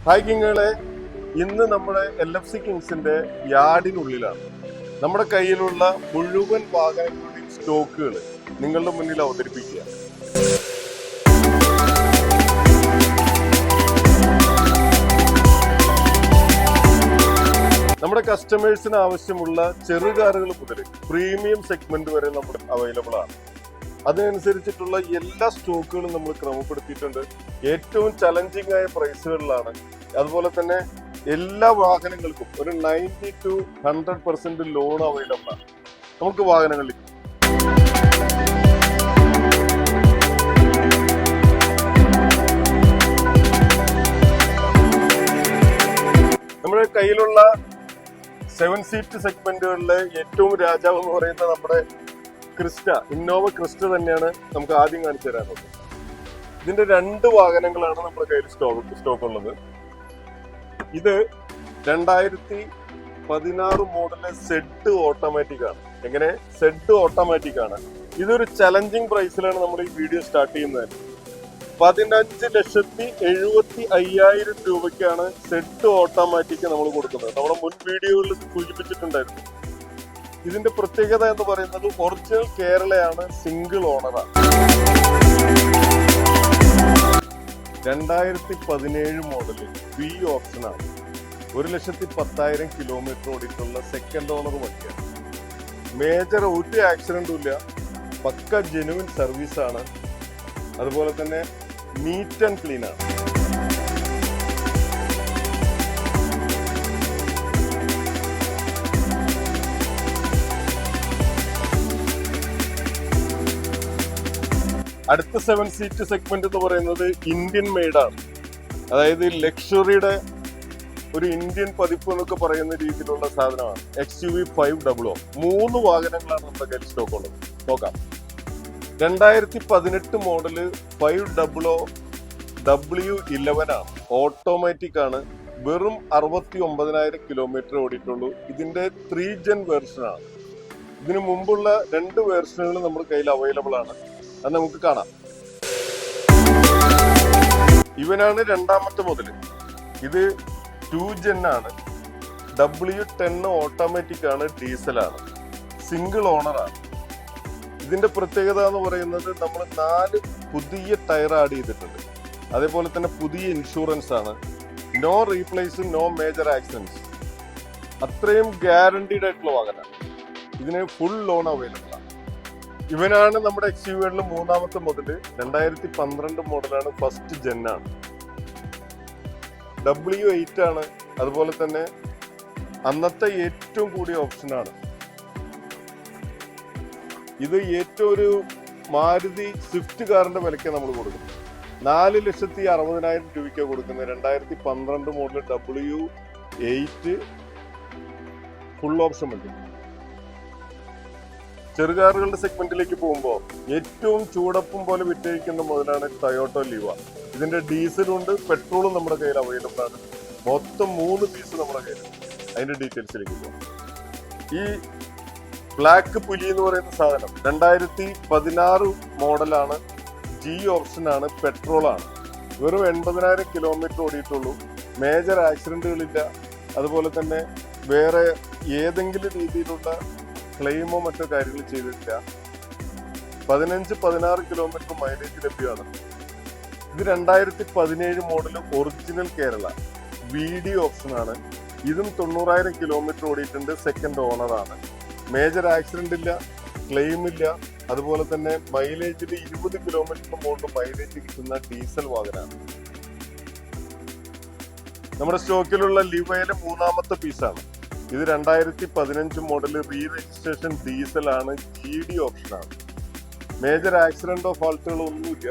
Hi കിങ്ങളെ, ഇന്ന് നമ്മുടെ LFC കിങ്സിന്റെ യാർഡിനുള്ളിലാണ്. നമ്മുടെ കയ്യിലുള്ള മുഴുവൻ വാഹനങ്ങളുടെയും സ്റ്റോക്കുകൾ നിങ്ങളുടെ മുന്നിൽ അവതരിപ്പിക്കുക. നമ്മുടെ കസ്റ്റമേഴ്സിന് ആവശ്യമുള്ള ചെറുകാറുകൾ മുതൽ പ്രീമിയം സെഗ്മെന്റ് വരെ നമ്മൾ അവൈലബിൾ ആണ്. അതിനനുസരിച്ചിട്ടുള്ള എല്ലാ സ്റ്റോക്കുകളും നമ്മൾ ക്രമപ്പെടുത്തിയിട്ടുണ്ട്. ഏറ്റവും ചലഞ്ചിങ് ആയ പ്രൈസുകളിലാണ്. അതുപോലെ തന്നെ എല്ലാ വാഹനങ്ങൾക്കും ഒരു 90 to 100% ലോൺ അവൈലബിൾ ആണ് നമുക്ക് വാഹനങ്ങളിൽ. നമ്മുടെ കയ്യിലുള്ള 7 സീറ്റ് സെഗ്മെന്റുകളിലെ ഏറ്റവും രാജാവ് എന്ന് പറയുന്നത് നമ്മുടെ ഇന്നോവ ക്രിസ്റ്റ തന്നെയാണ് നമുക്ക് ആദ്യം കാണിച്ചു തരാനുള്ളത്. ഇതിന്റെ 2 വാഹനങ്ങളാണ് നമ്മുടെ കയ്യിൽ സ്റ്റോക്ക് ഉള്ളത്. ഇത് 2016 മോഡല് സെഡ് ഓട്ടോമാറ്റിക് ആണ്. എങ്ങനെ സെഡ് ഓട്ടോമാറ്റിക് ആണ്. ഇതൊരു ചലഞ്ചിങ് പ്രൈസിലാണ് നമ്മൾ ഈ വീഡിയോ സ്റ്റാർട്ട് ചെയ്യുന്നത്. 15,70,75,000 രൂപയ്ക്കാണ് സെഡ് ഓട്ടോമാറ്റിക് നമ്മൾ കൊടുക്കുന്നത്. നമ്മുടെ മുൻ വീഡിയോകളിൽ സൂചിപ്പിച്ചിട്ടുണ്ടായിരുന്നു. ഇതിന്റെ പ്രത്യേകത എന്ന് പറയുന്നത് ഒറിജിനൽ കേരളയാണ്, സിംഗിൾ ഓണറാണ്. 2017 മോഡല് ബി ഓപ്ഷനാണ്. 1,10,000 കിലോമീറ്റർ ഓടിയിട്ടുള്ള സെക്കൻഡ് ഓണർ വണ്ടിയാണ്. മേജർ ഒരു ആക്സിഡന്റും ഇല്ല. പക്ക ജെനുവിൻ സർവീസ് ആണ്. അതുപോലെ തന്നെ നീറ്റ് ആൻഡ് ക്ലീൻ ആണ്. അടുത്ത 7 സീറ്റ് സെഗ്മെന്റ് എന്ന് പറയുന്നത് ഇന്ത്യൻ മെയ്ഡാണ്. അതായത് ലക്ഷറിയുടെ ഒരു ഇന്ത്യൻ പതിപ്പ് എന്നൊക്കെ പറയുന്ന രീതിയിലുള്ള സാധനമാണ്. XUV 500. 3 വാഹനങ്ങളാണ് നമ്മുടെ കയ്യിൽ സ്റ്റോക്ക് ഉള്ളത്. നോക്കാം. 2018 മോഡല് 500 W11 ആണ്. ഓട്ടോമാറ്റിക് ആണ്. വെറും 69,000 കിലോമീറ്റർ ഓടിയിട്ടുള്ളൂ. ഇതിന്റെ 3 ജെൻ വേർഷൻ ആണ്. ഇതിനു മുമ്പുള്ള 2 വേർഷനുകൾ നമ്മുടെ കയ്യിൽ അവൈലബിൾ ആണ്. അത് നമുക്ക് കാണാം. ഇവനാണ് 2ാമത്തെ മുതല്. ഇത് 2 ജെൻ ആണ്. W10 ഓട്ടോമാറ്റിക് ആണ്. ഡീസലാണ്. സിംഗിൾ ഓണർ ആണ്. ഇതിന്റെ പ്രത്യേകത എന്ന് പറയുന്നത് നമ്മൾ 4 പുതിയ ടയർ ആഡ് ചെയ്തിട്ടുണ്ട്. അതേപോലെ തന്നെ പുതിയ ഇൻഷുറൻസ് ആണ്. No replace, no major accidents. അത്രയും ഗ്യാരണ്ടീഡ് ആയിട്ടുള്ള വാഹനമാണ്. ഇതിന് ഫുൾ ലോൺ അവൈലബിൾ ആണ്. ഇവനാണ് നമ്മുടെ XUV-കളിൽ 3ാമത്തെ മുതല്. 2012 മോഡലാണ്. ഫസ്റ്റ് ജെൻ ആണ്. W8 ആണ്. അതുപോലെ തന്നെ അന്നത്തെ ഏറ്റവും കൂടിയ ഓപ്ഷനാണ്. ഇത് ഏറ്റവും ഒരു മാരുതി സ്വിഫ്റ്റ് കാറിന്റെ വിലയ്ക്ക് നമ്മൾ കൊടുക്കുന്നത്. 4,60,000 രൂപയ്ക്ക് കൊടുക്കുന്നത്. 2012 മോഡൽ W8 ഫുൾ ഓപ്ഷൻ വണ്ടി. ചെറുകാറുകളുടെ സെഗ്മെന്റിലേക്ക് പോകുമ്പോൾ ഏറ്റവും ചൂടപ്പം പോലെ വിറ്റഴിക്കുന്ന മുതലാണ് ടൊയോട്ടോ ലിവ. ഇതിന്റെ ഡീസലുണ്ട്, പെട്രോളും നമ്മുടെ കയ്യിൽ അവൈലബിൾ ആണ്. മൊത്തം 3 പീസ് നമ്മുടെ കയ്യിൽ. അതിന്റെ ഡീറ്റെയിൽസിലേക്ക് പോകാം. ഈ ബ്ലാക്ക് പുലി എന്ന് പറയുന്ന സാധനം 2016 മോഡലാണ്. G ഓപ്ഷനാണ്. പെട്രോളാണ്. വെറും 80,000 കിലോമീറ്റർ ഓടിയിട്ടുള്ളൂ. മേജർ ആക്സിഡന്റുകളില്ല. അതുപോലെ തന്നെ വേറെ ഏതെങ്കിലും രീതിയിലുള്ള ക്ലെയിമോ മറ്റോ കാര്യങ്ങൾ ചെയ്തിട്ടില്ല. 15-16 കിലോമീറ്റർ മൈലേജ് ലഭ്യമാണ്. ഇത് 2017 മോഡൽ ഒറിജിനൽ കേരള VD ഓപ്ഷനാണ്. ഇതും 90,000 കിലോമീറ്റർ ഓടിയിട്ടുണ്ട്. സെക്കൻഡ് ഓണറാണ്. മേജർ ആക്സിഡന്റ് ഇല്ല, ക്ലെയിം ഇല്ല. അതുപോലെ തന്നെ മൈലേജിൽ 20 കിലോമീറ്ററിന് മുകളിൽ മൈലേജ് കിട്ടുന്ന ഡീസൽ വാഹനമാണ്. നമ്മുടെ സ്റ്റോക്കിലുള്ള ലിവയിലെ 3ാമത്തെ പീസാണ്. ഇത് 2015 മോഡൽ റീ രജിസ്ട്രേഷൻ ഡീസലാണ്. GD ഓപ്ഷനാണ്. മേജർ ആക്സിഡന്റോ ഫാൾട്ടുകളോ ഒന്നുമില്ല.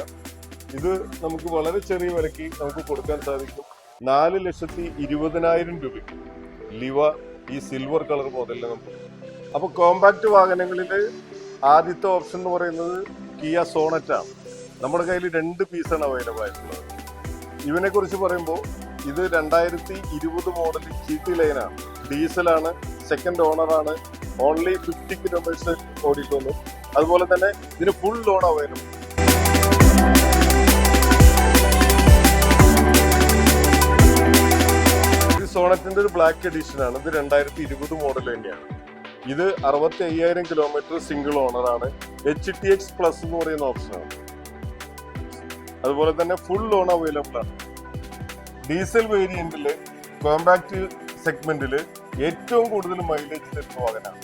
ഇത് നമുക്ക് വളരെ ചെറിയ വിലയ്ക്ക് നമുക്ക് കൊടുക്കാൻ സാധിക്കും. 4,20,000 രൂപയ്ക്ക് ലിവ ഈ സിൽവർ കളർ മോഡലിൽ നമുക്ക്. അപ്പൊ കോമ്പാക്ട് വാഹനങ്ങളിൽ ആദ്യത്തെ ഓപ്ഷൻ എന്ന് പറയുന്നത് കിയ സോണറ്റ് ആണ്. നമ്മുടെ കയ്യിൽ 2 പീസാണ് അവൈലബിൾ ആയിട്ടുള്ളത്. ഇവനെ കുറിച്ച് പറയുമ്പോൾ ഇത് 2020 മോഡൽ GT ലൈനാണ്. ഡീസലാണ്. സെക്കൻഡ് ഓണറാണ്. ഓൺലി 50 കിലോമീറ്റർ ഓടിക്കുന്നു. അതുപോലെ തന്നെ ഇതിന് ഫുൾ ലോൺ അവൈലബിൾ. സോണറ്റിന്റെ ഒരു ബ്ലാക്ക് എഡിഷൻ ആണ്. ഇത് 2020 മോഡൽ തന്നെയാണ്. ഇത് 65,000 കിലോമീറ്റർ സിംഗിൾ ഓണർ ആണ്. HTX പ്ലസ് എന്ന് പറയുന്ന ഓപ്ഷനാണ്. അതുപോലെ തന്നെ ഫുൾ ലോൺ അവൈലബിൾ ആണ്. ഡീസൽ വേരിയന്റില് കോമ്പാക്ട് സെഗ്മെന്റില് ഏറ്റവും കൂടുതൽ മൈലേജ് തരുന്ന വാഹനമാണ്.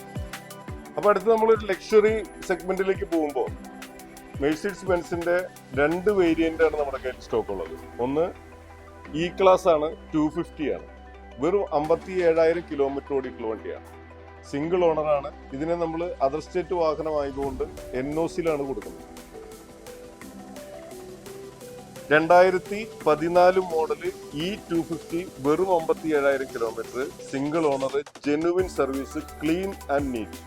അപ്പൊ അടുത്ത് നമ്മളൊരു ലക്ഷറി സെഗ്മെന്റിലേക്ക് പോകുമ്പോൾ മെഴ്സിഡീസ് ബെൻസിന്റെ 2 വേരിയന്റ് ആണ് നമ്മുടെ കയ്യിൽ സ്റ്റോക്ക് ഉള്ളത്. ഒന്ന് ഇ ക്ലാസ് ആണ്, 250 ആണ്. വെറും 57,000 കിലോമീറ്റർ ഓടിയിട്ടുള്ള വണ്ടിയാണ്. സിംഗിൾ ഓണർ ആണ്. ഇതിനെ നമ്മൾ അതർ സ്റ്റേറ്റ് വാഹനമായതുകൊണ്ട് NOCയിലാണ് കൊടുക്കുന്നത്. 2014 മോഡല് E250 വെറും 57,000 kilometre, single owner, genuine service, clean and neat.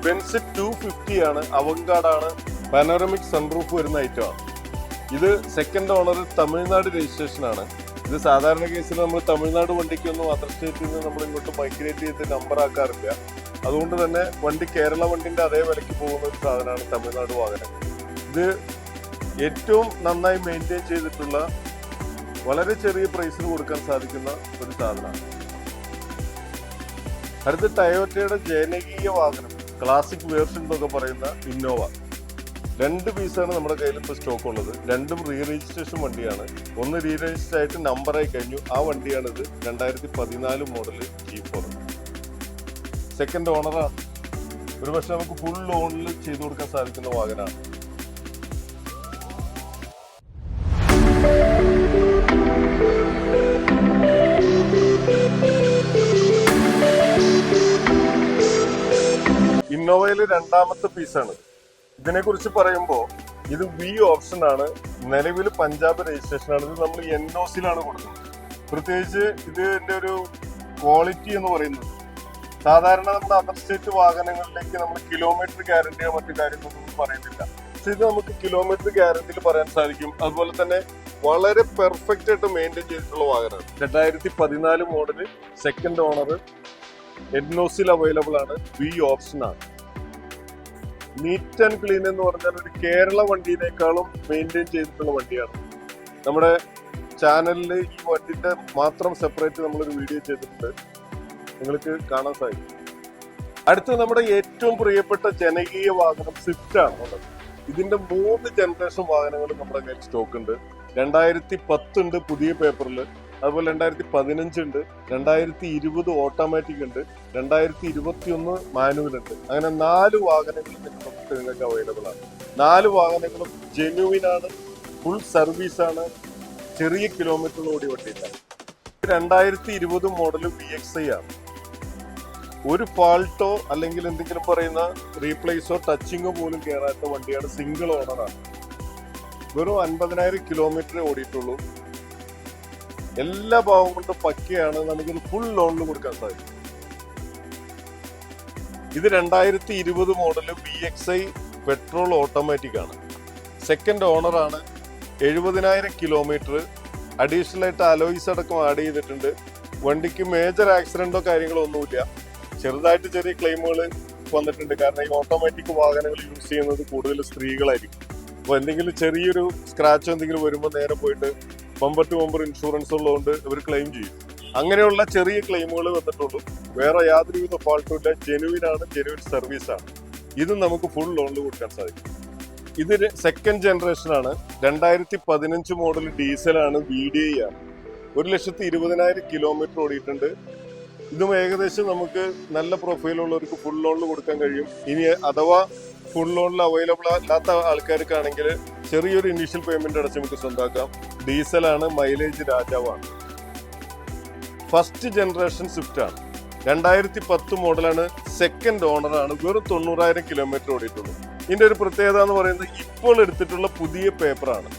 Benz 250 ആണ്, അവങ്കാർഡ്, പാനോറമിക് സൺറൂഫ് വരുന്ന ഐറ്റമാണ്. ഇത് സെക്കൻഡ് ഓണർ, തമിഴ്നാട് രജിസ്ട്രേഷൻ ആണ്. ഇത് സാധാരണ കേസിൽ നമ്മൾ തമിഴ്നാട് വണ്ടിക്കൊന്നും അതർ സ്റ്റേറ്റിൽ നിന്ന് നമ്മൾ ഇങ്ങോട്ട് മൈഗ്രേറ്റ് ചെയ്ത് നമ്പർ ആക്കാറില്ല. അതുകൊണ്ട് തന്നെ വണ്ടി കേരള വണ്ടിന്റെ അതേ വിലയ്ക്ക് പോകുന്ന ഒരു സാധനമാണ് തമിഴ്നാട് വാഹനം. ഇത് ഏറ്റവും നന്നായി മെയിൻറ്റെയിൻ ചെയ്തിട്ടുള്ള, വളരെ ചെറിയ പ്രൈസിന് കൊടുക്കാൻ സാധിക്കുന്ന ഒരു സാധനമാണ്. അടുത്ത ടയോട്ടയുടെ ജനകീയ വാഹനം, ക്ലാസിക് വേർഷൻ എന്നൊക്കെ പറയുന്ന ഇന്നോവ. 2 പീസാണ് നമ്മുടെ കയ്യിൽ ഇപ്പോൾ സ്റ്റോക്ക് ഉള്ളത്. രണ്ടും റീ രജിസ്ട്രേഷൻ വണ്ടിയാണ്. ഒന്ന് റീ രജിസ്റ്റർ ആയിട്ട് നമ്പറായി കഴിഞ്ഞു. ആ വണ്ടിയാണിത്. 2014 മോഡൽ G4. സെക്കൻഡ് ഓണറാണ്. ഒരു പക്ഷെ നമുക്ക് ഫുൾ ലോണിൽ ചെയ്തു കൊടുക്കാൻ സാധിക്കുന്ന വാഹനമാണ്. ഇന്നോവയില് 2ാമത്തെ പീസാണ്. ഇതിനെ കുറിച്ച് പറയുമ്പോൾ ഇത് വി ഓപ്ഷൻ ആണ്. നിലവിൽ പഞ്ചാബ് രജിസ്ട്രേഷൻ ആണ്. ഇത് നമ്മൾ NOCയിലാണ് കൊടുക്കുന്നത്. പ്രത്യേകിച്ച് ഇതിന്റെ ഒരു ക്വാളിറ്റി എന്ന് പറയുന്നത്, സാധാരണ നമ്മൾ അതർ സ്റ്റേറ്റ് വാഹനങ്ങളിലേക്ക് നമ്മൾ കിലോമീറ്റർ ഗ്യാരണ്ടിയോ മറ്റു കാര്യങ്ങളൊന്നും പറയുന്നില്ല. പക്ഷെ ഇത് നമുക്ക് കിലോമീറ്റർ ഗ്യാരണ്ടിയിൽ പറയാൻ സാധിക്കും. അതുപോലെ തന്നെ വളരെ പെർഫെക്റ്റ് ആയിട്ട് മെയിൻറ്റെയിൻ ചെയ്തിട്ടുള്ള വാഹനമാണ്. 2014 മോഡല്, സെക്കൻഡ് ഓണർ, NOCയിൽ അവൈലബിൾ ആണ്, വി ഓപ്ഷൻ ആണ്. നീറ്റ് ആൻഡ് ക്ലീൻ എന്ന് പറഞ്ഞാൽ ഒരു കേരള വണ്ടിയിനേക്കാളും മെയിൻറ്റെയിൻ ചെയ്തിട്ടുള്ള വണ്ടിയാണ്. നമ്മുടെ ചാനലിൽ ഈ വണ്ടിന്റെ മാത്രം സെപ്പറേറ്റ് നമ്മളൊരു വീഡിയോ ചെയ്തിട്ടുണ്ട്, നിങ്ങൾക്ക് കാണാൻ സാധിക്കും. അടുത്ത് നമ്മുടെ ഏറ്റവും പ്രിയപ്പെട്ട ജനകീയ വാഹനം സ്വിഫ്റ്റ് ആണ് ഉള്ളത്. ഇതിന്റെ 3 ജനറേഷൻ വാഹനങ്ങൾ നമ്മുടെ കയ്യിൽ സ്റ്റോക്ക് ഉണ്ട്. 2010 ഉണ്ട് പുതിയ പേപ്പറിൽ, അതുപോലെ 2015 ഉണ്ട്, 2020 ഓട്ടോമാറ്റിക് ഉണ്ട്, 2021 മാനുവൽ ഉണ്ട്. അങ്ങനെ 4 വാഹനങ്ങൾ നിങ്ങൾക്ക് അവൈലബിൾ ആണ്. 4 വാഹനങ്ങളും ജെന്യുവിൻ ആണ്, ഫുൾ സർവീസ് ആണ്, ചെറിയ കിലോമീറ്റർ ഓടി വണ്ടിയില്ല. 2020 മോഡൽ VXi ആണ്. ഒരു ഫാൾട്ടോ അല്ലെങ്കിൽ എന്തെങ്കിലും പറയുന്ന റീപ്ലേസോ ടച്ചിങ്ങോ പോലും കയറാത്ത വണ്ടിയാണ്. സിംഗിൾ ഓണറാണ്. വെറും 50,000 കിലോമീറ്റർ ഓടിയിട്ടുള്ളൂ. എല്ലാ ഭാഗം കൊണ്ടും പക്കയാണ്. നമുക്കിത് ഫുൾ ലോണിൽ കൊടുക്കാൻ സാധിക്കും. ഇത് 2020 മോഡൽ VXi പെട്രോൾ ഓട്ടോമാറ്റിക് ആണ്. സെക്കൻഡ് ഓണർ ആണ്. 70,000 കിലോമീറ്റർ. അഡീഷണൽ ആയിട്ട് അലോയ്സ് അടക്കം ആഡ് ചെയ്തിട്ടുണ്ട്. വണ്ടിക്ക് മേജർ ആക്സിഡന്റോ കാര്യങ്ങളോ ഒന്നുമില്ല. ചെറുതായിട്ട് ചെറിയ ക്ലെയിമുകൾ വന്നിട്ടുണ്ട്. കാരണം ഈ ഓട്ടോമാറ്റിക് വാഹനങ്ങൾ യൂസ് ചെയ്യുന്നത് കൂടുതൽ സ്ത്രീകളായിരിക്കും. അപ്പോൾ എന്തെങ്കിലും ചെറിയൊരു സ്ക്രാച്ചോ എന്തെങ്കിലും വരുമ്പോൾ നേരെ പോയിട്ട് ബമ്പർ ടു ബമ്പർ ഇൻഷുറൻസ് ഉള്ളതുകൊണ്ട് ഇവർ ക്ലെയിം ചെയ്യും. അങ്ങനെയുള്ള ചെറിയ ക്ലെയിമുകൾ വന്നിട്ടുള്ളൂ. വേറെ യാതൊരുവിധ ഫാൾട്ടും ഇല്ല. ജെനുവിൻ ആണ്, ജെനുവിൻ സർവീസ് ആണ്. ഇതും നമുക്ക് ഫുൾ ലോണിൽ കൊടുക്കാൻ സാധിക്കും. ഇത് സെക്കൻഡ് ജനറേഷൻ ആണ്. 2015 മോഡൽ ഡീസലാണ്, VDI ആണ്. 1,20,000 കിലോമീറ്റർ ഓടിയിട്ടുണ്ട്. ഇതും ഏകദേശം നമുക്ക് നല്ല പ്രൊഫൈലുള്ളവർക്ക് ഫുൾ ലോണിൽ കൊടുക്കാൻ കഴിയും. ഇനി അഥവാ ഫുൾ ലോണിൽ അവൈലബിൾ അല്ലാത്ത ആൾക്കാർക്കാണെങ്കിൽ ചെറിയൊരു ഇനീഷ്യൽ പേയ്മെന്റ് അടച്ച് നമുക്ക് സ്വന്തമാക്കാം. ഡീസലാണ്, മൈലേജ് രാജാവാണ്. ഫസ്റ്റ് ജനറേഷൻ സ്വിഫ്റ്റ് ആണ്. 2010 മോഡലാണ്, സെക്കൻഡ് ഓണറാണ്. വെറും 90,000 കിലോമീറ്റർ ഓടിയിട്ടുള്ളൂ. ഇതിന്റെ ഒരു പ്രത്യേകത എന്ന് പറയുന്നത് ഇപ്പോൾ എടുത്തിട്ടുള്ള പുതിയ പേപ്പറാണ്.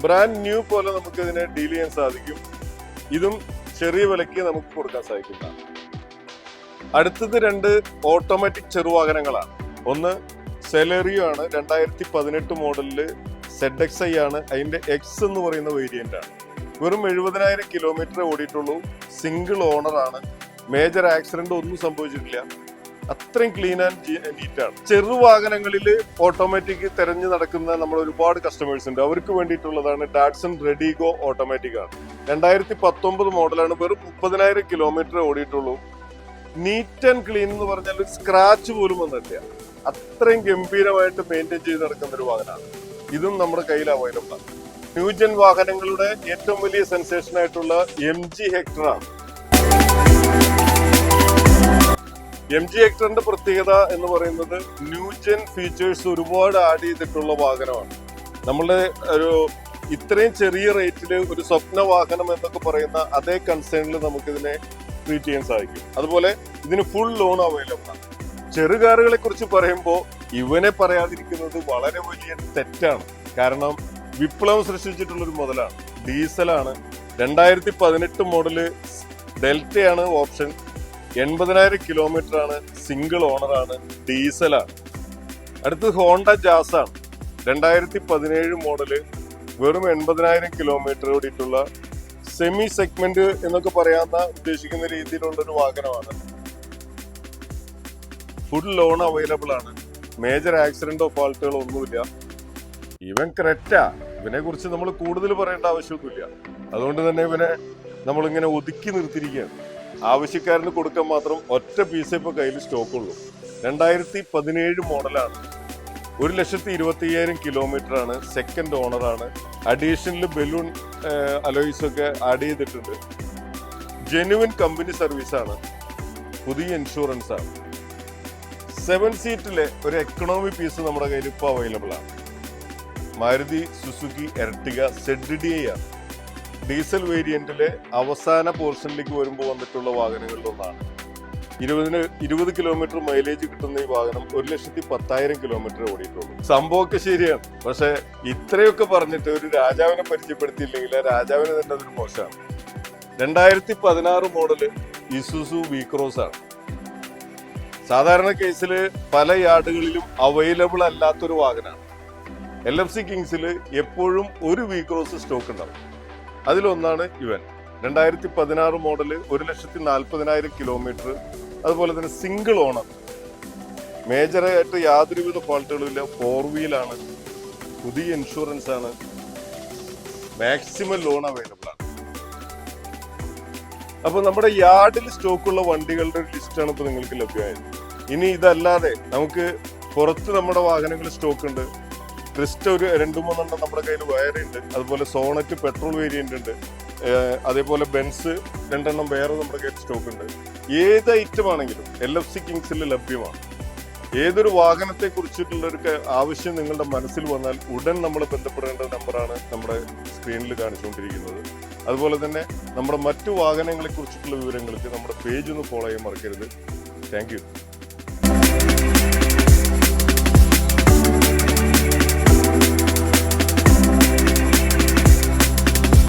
ബ്രാൻഡ് ന്യൂ പോലെ നമുക്ക് ഇതിനെ ഡീൽ ചെയ്യാൻ സാധിക്കും. ഇതും ചെറിയ വിലയ്ക്ക് നമുക്ക് കൊടുക്കാൻ സാധിക്കുന്നതാണ്. അടുത്തത് 2 ഓട്ടോമാറ്റിക് ചെറുവാഹനങ്ങളാണ്. ഒന്ന് സെലറിയോ ആണ്. 2018 മോഡലില് ZXi ആണ്. അതിന്റെ X എന്ന് പറയുന്ന വേരിയന്റ് ആണ്. വെറും 70,000 കിലോമീറ്റർ ഓടിയിട്ടുള്ളൂ. സിംഗിൾ ഓണർ ആണ്. മേജർ ആക്സിഡന്റ് ഒന്നും സംഭവിച്ചിട്ടില്ല. അത്രയും ക്ലീൻ ആൻഡ് നീറ്റാണ്. ചെറുവാഹനങ്ങളിൽ ഓട്ടോമാറ്റിക് തെരഞ്ഞു നടക്കുന്ന നമ്മൾ ഒരുപാട് കസ്റ്റമേഴ്സ് ഉണ്ട്. അവർക്ക് വേണ്ടിയിട്ടുള്ളതാണ് ഡാറ്റ്സൺ റെഡിഗോ ഓട്ടോമാറ്റിക് ആണ്. 2019 മോഡലാണ്. വെറും 30,000 കിലോമീറ്റർ ഓടിയിട്ടുള്ളൂ. നീറ്റ് ആൻഡ് ക്ലീൻ എന്ന് പറഞ്ഞാൽ ഒരു സ്ക്രാച്ച് പോലും വന്നിട്ടില്ല. അത്രയും ഗംഭീരമായിട്ട് മെയിൻറ്റെയിൻ ചെയ്ത് നടക്കുന്ന ഒരു വാഹനമാണ്. ഇതും നമ്മുടെ കയ്യിൽ അവൈലബിൾ ആണ്. ന്യൂജൻ വാഹനങ്ങളുടെ ഏറ്റവും വലിയ സെൻസേഷൻ ആയിട്ടുള്ള MG ഹെക്ടറാണ്. MG ഹെക്ടറിന്റെ പ്രത്യേകത എന്ന് പറയുന്നത് ന്യൂജൻ ഫീച്ചേഴ്സ് ഒരുപാട് ആഡ് ചെയ്തിട്ടുള്ള വാഹനമാണ്. നമ്മളുടെ ഒരു ഇത്രയും ചെറിയ റേറ്റിൽ ഒരു സ്വപ്ന വാഹനം എന്നൊക്കെ പറയുന്ന അതേ കൺസേണിൽ നമുക്കിതിനെ ട്രീറ്റ് ചെയ്യാൻ സാധിക്കും. അതുപോലെ ഇതിന് ഫുൾ ലോൺ അവൈലബിൾ ആണ്. ചെറുകാറുകളെ കുറിച്ച് പറയുമ്പോൾ ഇവനെ പറയാതിരിക്കുന്നത് വളരെ വലിയ തെറ്റാണ്. കാരണം വിപ്ലവം സൃഷ്ടിച്ചിട്ടുള്ളൊരു മുതലാണ്. ഡീസലാണ്. 2018 മോഡല് ഡെൽറ്റയാണ് ഓപ്ഷൻ. 80,000 കിലോമീറ്റർ ആണ്. സിംഗിൾ ഓണറാണ്. ഡീസലാണ്. അടുത്തത് ഹോണ്ട ജാസ് ആണ്. 2017 മോഡല് വെറും 80,000 കിലോമീറ്റർ ഓടിയിട്ടുള്ള സെമി സെഗ്മെന്റ് എന്നൊക്കെ പറയാവുന്ന ഉദ്ദേശിക്കുന്ന രീതിയിലുള്ള ഒരു വാഹനമാണ്. ഫുൾ ലോൺ അവൈലബിൾ ആണ്. മേജർ ആക്സിഡന്റോ ഫാൾട്ടുകളോ ഒന്നുമില്ല. ഇവൻ ക്രെറ്റ, ഇവനെ കുറിച്ച് നമ്മൾ കൂടുതൽ പറയേണ്ട ആവശ്യമൊന്നുമില്ല. അതുകൊണ്ട് തന്നെ ഇവനെ നമ്മളിങ്ങനെ ഒതുക്കി നിർത്തിയിരിക്കുകയാണ്. ആവശ്യക്കാരന് കൊടുക്കാൻ മാത്രം ഒറ്റ പീസേ ഇപ്പൊ കയ്യിൽ സ്റ്റോക്കുള്ളൂ. 2017 മോഡലാണ്. 1,25,000 കിലോമീറ്റർ ആണ്. സെക്കൻഡ് ഓണറാണ്. അഡീഷണൽ ബലൂൺ അലോയ്സ് ഒക്കെ ആഡ് ചെയ്തിട്ടുണ്ട്. ജെനുവിൻ കമ്പനി സർവീസ് ആണ്. പുതിയ ഇൻഷുറൻസ് ആണ്. 7 സീറ്റിലെ ഒരു എക്കണോമി പീസ് നമ്മുടെ കയ്യിൽ ഇപ്പോൾ അവൈലബിൾ ആണ്. മാരുതി സുസുക്കി എർട്ടിഗ ZDI ആണ്. ഡീസൽ വേരിയന്റിലെ അവസാന പോർഷനിലേക്ക് വരുമ്പോൾ വന്നിട്ടുള്ള വാഹനങ്ങളിൽ ഒന്നാണ്. 20 കിലോമീറ്റർ മൈലേജ് കിട്ടുന്ന ഈ വാഹനം 1,10,000 കിലോമീറ്റർ ഓടിയിട്ടുള്ളൂ. സംഭവമൊക്കെ ശരിയാണ്. പക്ഷെ ഇത്രയൊക്കെ പറഞ്ഞിട്ട് ഒരു രാജാവിനെ പരിചയപ്പെടുത്തിയില്ലെങ്കിൽ ആ രാജാവിന് തന്നെ അതൊരു മോശമാണ്. 2016 മോഡല് ഇസുസു V-Cross ആണ്. സാധാരണ കേസിൽ പല യാർഡുകളിലും അവൈലബിൾ അല്ലാത്തൊരു വാഹനമാണ്. LFC കിങ്സിൽ എപ്പോഴും ഒരു V-Cross സ്റ്റോക്ക് ഉണ്ടാവും. അതിലൊന്നാണ് ഇവൻ. 2016 മോഡല് 1,40,000 കിലോമീറ്റർ. അതുപോലെ തന്നെ സിംഗിൾ ഓണർ. മേജറായിട്ട് യാതൊരുവിധ ഫോൾട്ടുകളും ഇല്ല. 4 വീലാണ്. പുതിയ ഇൻഷുറൻസ് ആണ്. മാക്സിമം ലോൺ അവൈലബിൾ ആണ്. അപ്പൊ നമ്മുടെ യാർഡിൽ സ്റ്റോക്കുള്ള വണ്ടികളുടെ ഒരു ലിസ്റ്റാണ് ഇപ്പൊ നിങ്ങൾക്ക് ലഭ്യമായത്. ഇനി ഇതല്ലാതെ നമുക്ക് പുറത്ത് നമ്മുടെ വാഹനങ്ങൾ സ്റ്റോക്ക് ഉണ്ട്. ക്രിസ്റ്റ ഒരു 2-3 നമ്മുടെ കയ്യിൽ വേറെ ഉണ്ട്. അതുപോലെ സോണറ്റ് പെട്രോൾ വേരിയന്റ് ഉണ്ട്. അതേപോലെ ബെൻസ് 2 വേറെ നമ്മുടെ കയ്യിൽ സ്റ്റോക്ക് ഉണ്ട്. ഏത് ഐറ്റം ആണെങ്കിലും LFC കിങ്സിൽ ലഭ്യമാണ്. ഏതൊരു വാഹനത്തെ കുറിച്ചിട്ടുള്ള ഒരു ആവശ്യം നിങ്ങളുടെ മനസ്സിൽ വന്നാൽ ഉടൻ നമ്മൾ ബന്ധപ്പെടേണ്ട നമ്പറാണ് നമ്മുടെ സ്ക്രീനിൽ കാണിച്ചുകൊണ്ടിരിക്കുന്നത്. അതുപോലെ തന്നെ നമ്മുടെ മറ്റു വാഹനങ്ങളെ കുറിച്ചിട്ടുള്ള വിവരങ്ങൾക്ക് നമ്മുടെ പേജ് ഒന്ന് ഫോളോ ചെയ്യാൻ മറക്കരുത്. Thank you.